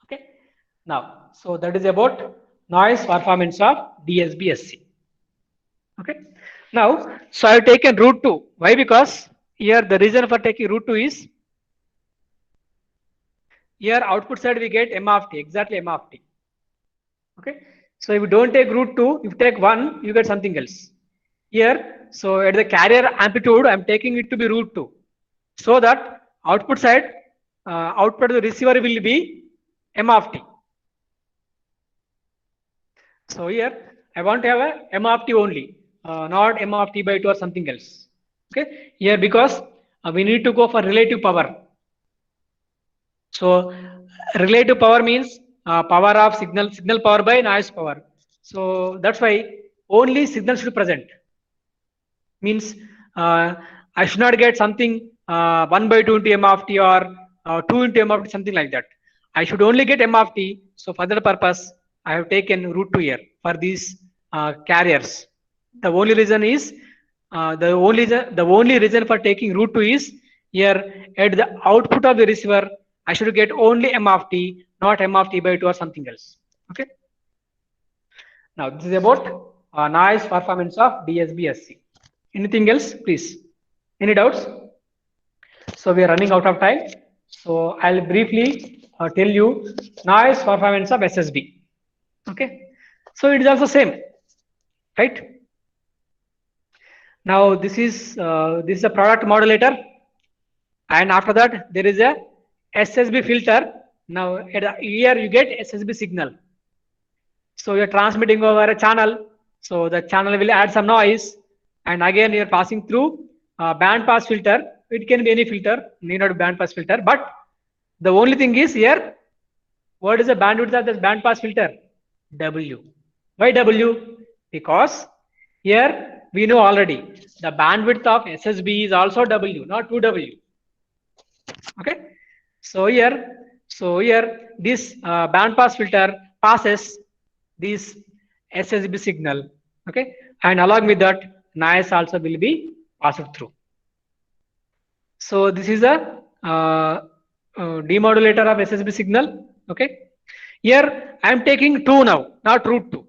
Okay. Now, so that is about noise performance of DSBSC. Okay. Now, so I have taken root 2. Why? Because here the reason for taking root 2 is here output side we get M of t, exactly M of t. Okay. So if you don't take root 2, if you take 1, you get something else. Here, so at the carrier amplitude, I am taking it to be root 2. So that output side, output of the receiver will be M of t. So here, I want to have a M of t only, not M of t by 2 or something else. Okay. Here because we need to go for relative power. So relative power means power of signal power by noise power. So that's why only signal should present. Means I should not get something 1 by 2 into M of t or 2 into M of t, something like that. I should only get M of t. So for that purpose, I have taken root 2 here for these carriers. The only reason is the only reason for taking root 2 is here at the output of the receiver, I should get only M of t, not M of t by 2 or something else. Okay. Now this is about noise performance of DSBSC. Anything else, please? Any doubts? So we are running out of time. So I'll briefly tell you noise performance of SSB. Okay. So it is also same, right? Now this is a product modulator, and after that there is a SSB filter. Now here you get SSB signal. So you're transmitting over a channel. So the channel will add some noise, and again you're passing through band pass filter. It can be any filter, need not be band pass filter. But the only thing is here, what is the bandwidth of this band pass filter? W. Why W? Because here we know already the bandwidth of SSB is also W, not 2W. Okay. So here this band pass filter passes this SSB signal. Okay. And along with that, noise also will be passed through. So this is a demodulator of SSB signal. Okay. Here I am taking 2 now, not root 2.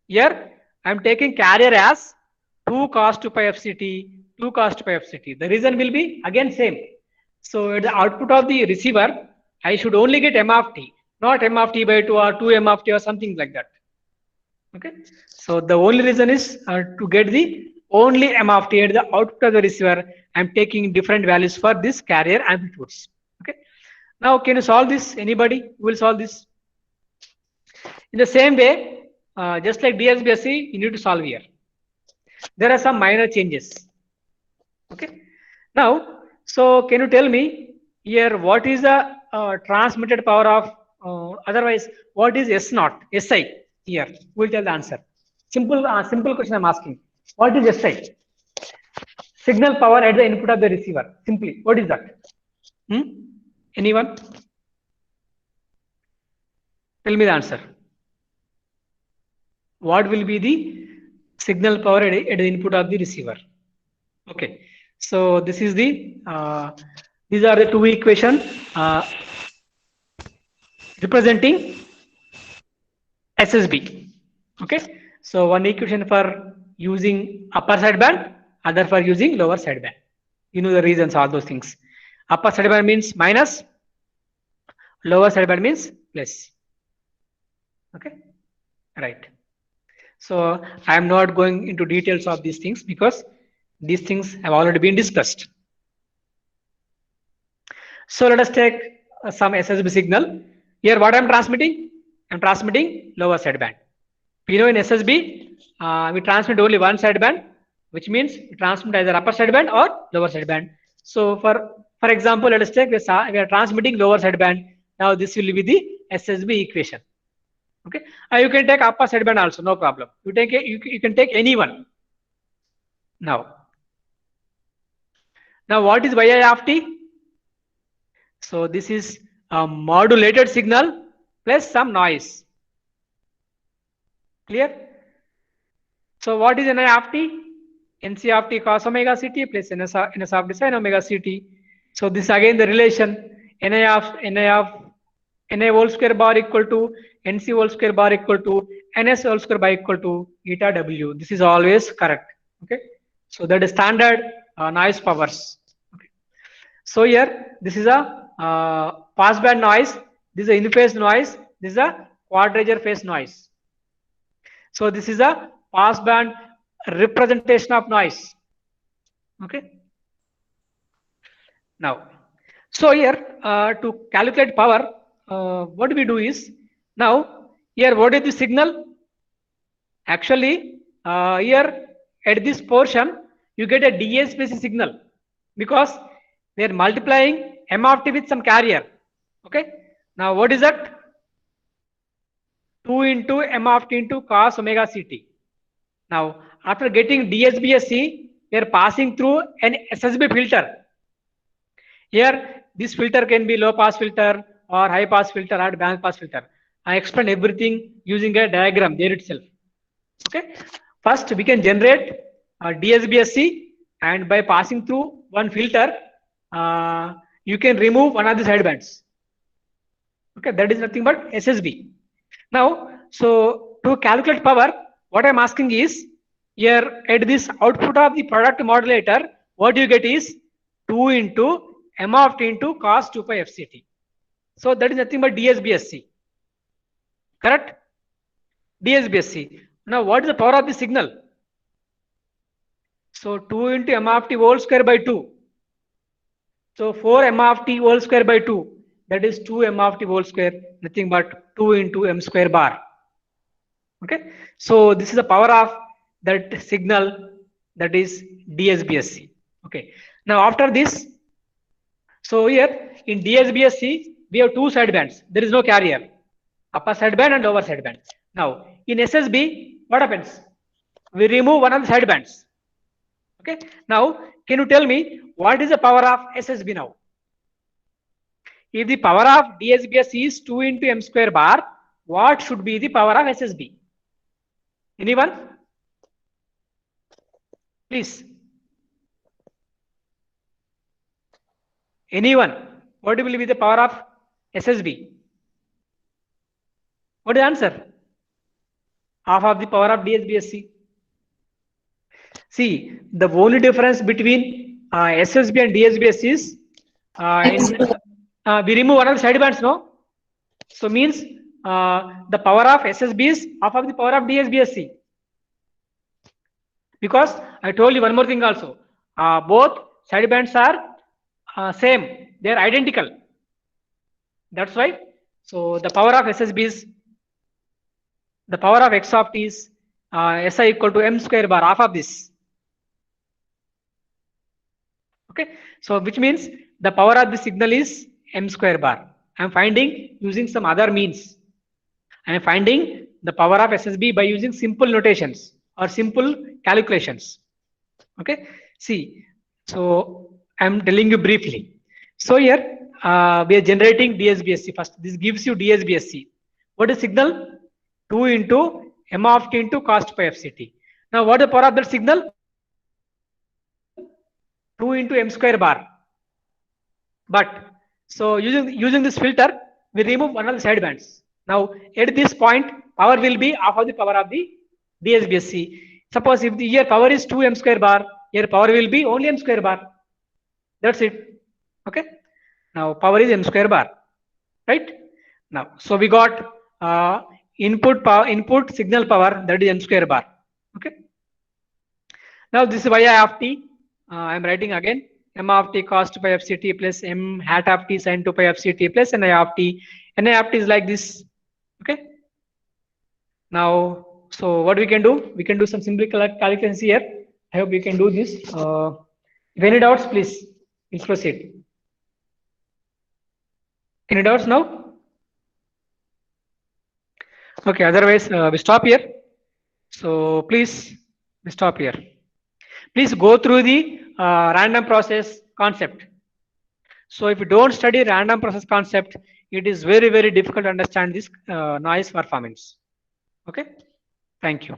Here I am taking carrier as 2 cos 2 pi FCT, 2 cos 2 pi FCT. The reason will be again same. So at the output of the receiver, I should only get M of t, not M of t by 2 or 2 M of t or something like that. Okay. So the only reason is to get the only M of t at the output of the receiver. I am taking different values for this carrier amplitudes. Okay. Now can you solve this? Anybody will solve this? In the same way, just like DSBSC, you need to solve here. There are some minor changes. Okay. Now, so can you tell me here what is the transmitted power of otherwise what is S naught, SI here? We'll tell the answer. Simple question I'm asking. What is SI? Signal power at the input of the receiver. Simply, what is that? Anyone? Tell me the answer. What will be the signal power at the input of the receiver. Okay, so this is the these are the two equations representing SSB. Okay, so one equation for using upper sideband, other for using lower sideband. You know the reasons, all those things. Upper sideband means minus, lower sideband means plus. Okay, right. So I am not going into details of these things because these things have already been discussed. So let us take some SSB signal. Here what I am transmitting? I am transmitting lower sideband. You know in SSB, we transmit only one sideband, which means we transmit either upper sideband or lower sideband. So for example, let us take this, we are transmitting lower sideband. Now this will be the SSB equation. Okay, you can take upper sideband also, no problem. You take you can take any one. Now what is yi of t? So this is a modulated signal plus some noise. Clear? So what is Ni of t? Nc of t cos omega ct plus ns of t sin omega ct. So this again the relation Ni whole square bar equal to Nc whole square bar equal to Ns whole square bar equal to eta W. This is always correct. Okay. So that is standard noise powers. Okay. So here this is a passband noise, this is a in-phase noise, this is a quadrature phase noise. So this is a passband representation of noise. Okay. Now, so here to calculate power, what we do is, now here what is the signal? Actually here at this portion you get a DSPC signal because they are multiplying m of t with some carrier. Okay. Now what is that? 2 into m of t into cos omega ct. Now after getting DSBSC, we are passing through an SSB filter. Here this filter can be low pass filter or high pass filter or band pass filter. I explained everything using a diagram there itself. Okay. First we can generate DSBSC, and by passing through one filter, you can remove one of the sidebands. Okay, that is nothing but SSB. Now, so to calculate power, what I'm asking is, here at this output of the product modulator, what you get is 2 into m of t into cos 2 pi fct. So that is nothing but DSBSC. Correct? DSBSC. Now what is the power of the signal? So 2 into m of t whole square by 2. So 4 m of t whole square by 2, that is 2 m of t whole square, nothing but 2 into m square bar. Okay. So this is the power of that signal, that is DSBSC. Okay. Now after this, so here in DSBSC we have two sidebands. There is no carrier, upper sideband and lower sideband. Now in SSB, what happens? We remove one of the sidebands. Okay. Now can you tell me what is the power of SSB now? If the power of DSBSC is 2 into m square bar, what should be the power of SSB? Anyone? Please. Anyone? What will be the power of SSB? What is the answer? Half of the power of DSBSC. See, the only difference between SSB and DSBSC is we remove one of the sidebands, no? So means the power of SSB is half of the power of DSBSC. Because I told you one more thing also. Both sidebands are same. They are identical. That's why. So the power of SSB is, the power of X of t is SI equal to m square bar, half of this. Okay. So which means the power of the signal is m square bar. I am finding using some other means. I am finding the power of SSB by using simple notations or simple calculations. Okay. See, so I am telling you briefly. So here we are generating DSBSC first. This gives you DSBSC. What is signal? 2 into m of t into cos pi fct. Now what is the power of that signal? 2 into m square bar. But so using this filter, we remove one of the side bands. Now at this point, power will be half of the power of the DSBSC. Suppose if the here power is 2 m square bar, here power will be only m square bar. That's it. Okay. Now power is m square bar, right? Now so we got input signal power, that is m square bar. Okay. Now this is y of t. I am writing again. M of t cos 2 pi f c t plus m hat of t sin 2 pi f c t plus ni of t. Ni of t is like this. Okay. Now, so what we can do? We can do some simple calculations here. I hope you can do this. If any doubts, please proceed. Any doubts now? Okay. Otherwise, we stop here. So please, we stop here. Please go through the random process concept. So if you don't study random process concept, it is very, very difficult to understand this noise performance. Okay. Thank you.